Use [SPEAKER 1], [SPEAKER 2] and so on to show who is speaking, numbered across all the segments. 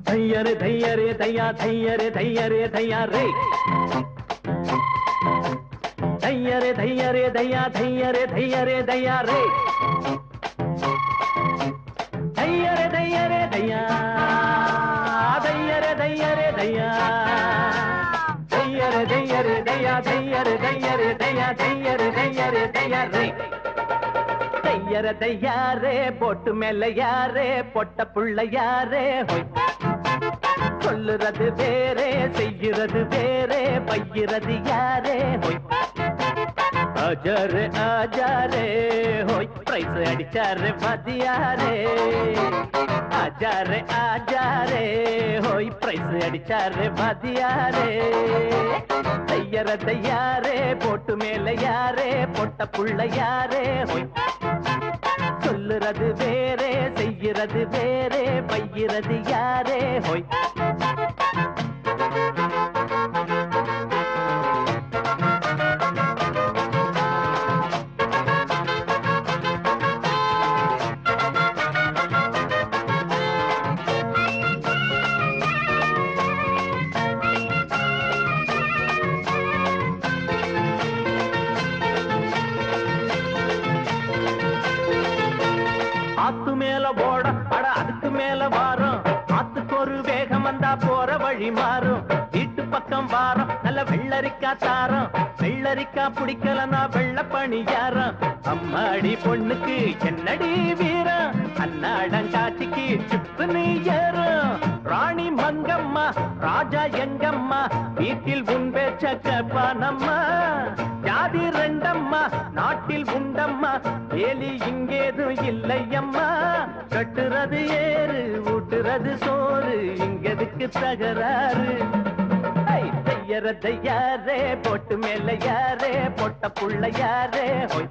[SPEAKER 1] தையரு தையரே தையா தையரே தையரே தையா ரே தையரே தையரே தையா தையரே தையரே தையா ரே தையரே தையரே தையா தையரே தையரே தையா தையரே தையரே தையா தையரே தையரே தையா தையரே தையரே தையா ரே தையர தையாரே பொட்டு மேல யாரே பொட்ட புள்ள யாரே ஹொய் சொல்லுறது வேறே செய்கிறது வேறே பையிறது யாரே ஹொய் ஆஜாரே ஆஜாரே ஹொய் பிரைஸ் அடிச்சாரே மதியாரே ஆஜாரே ஆஜாரே ஹொய் பிரைஸ் அடிச்சாரே மதியாரே தையர தையாரே பொட்டு மேல யாரே பொட்ட புள்ள யாரே ஹொய் சொல்லுறது வேறே செய்கிறது வேறே பையிறது யாரே ஹொய் ஆத்து மேல போட அட அதுக்கு மேல வாரம் ஆத்துக்கு ஒரு வேகம் வந்தா போற வழி மாறும் வீட்டு பக்கம் வாரம் நல்ல வெள்ளரிக்கா தாரம் வெள்ளரிக்கா பிடிக்கலனா வெள்ள பணியாரம் அம்மாடி பொண்ணுக்கு என்னடி வீரம் அன்னாடங்காட்சிக்கு சிப்புன்னு ஏறும் ராணி மங்கம்மா ராஜா எங்கம்மா வீட்டில் உன் பேச்ச கேப்பானம்மா ஜாதி ரெண்டம்மா நாட்டில் உண்டம்மா ஏலி இங்கேதும் இல்லையம்மா கட்டுறது ஏறு ஊட்டுறது சோறு இங்கதுக்கு தகராறு தையர தையாரே பொட்டு மேல யாரே பொட்ட புள்ள யாரே ஹொய்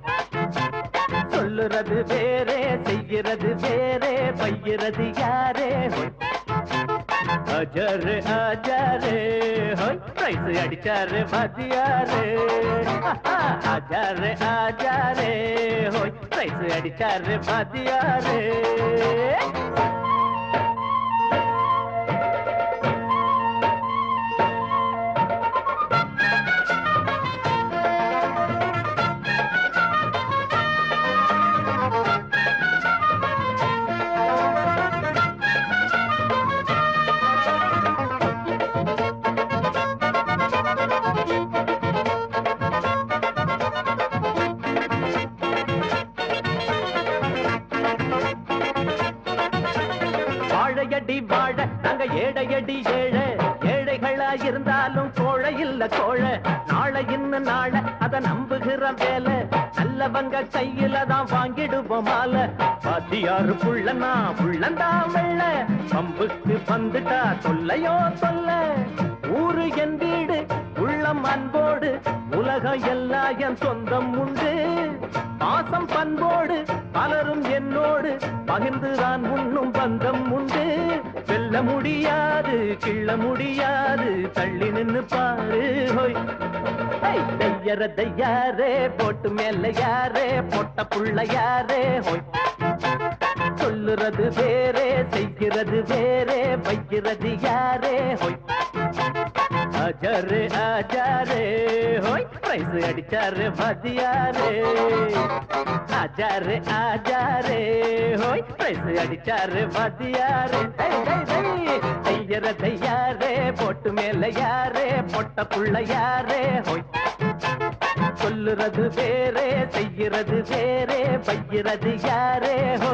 [SPEAKER 1] சொல்லுறது வேறே செய்கிறது வேறே பையிறது யாரே ஹொய் ஆஜாரே ஆஜாரே ஹொய் பிரைஸ் அடிச்சாரே மதியாரே ஆஜாரே ஆஜாரே ஹொய் பிரைஸ் அடிச்சாரே மதியாரே வாழையடி வாழ நாங்க ஏழையடி ஏழை ஏழைகளா இருந்தாலும் கோழை இல்ல கோழை நாளை இன்னும் நாளை அத நம்புகிற வேலை நல்லவங்க கையில தான் வாங்கிடுவோம் மாலை பாத்தியாரு புள்ளனா புள்ளந்தா வெள்ள பம்புக்கு வந்துட்டா சொல்லையோ சொல்ல ஊரு என் வீடு உள்ளம் அன்போடு உலகம் எல்லாம் என் சொந்தம் உண்டு பாசம் பண்போடு பலரும் என்னோடு பகிர்ந்துதான் உண்ணும் பந்தம் உண்டு வெல்ல முடியாது கிள்ள முடியாது தள்ளி நின்னு பாரு ஹோய் தையர தையாரே போட்டு மேல யாரே பொட்ட புள்ள யாரே ஹோய் சொல்லுறது வேறே செய்கிறது வேறே பைகிறது யாரே ஹோய் ஆஜாரே ஆஜாரே ஹோய் பிரைஸ் அடிச்சாரே மதியாரே ஆஜாரே ஆஜாரே ஹோய் பிரைஸ் அடிச்சாரே மதியாரே தையர தையாரே போட்டு மேல யாரே பொட்ட புள்ள யாரே ஹோய் சொல்லுறது வேறே செய்கிறது வேறே பையிறது யாரே ஹோ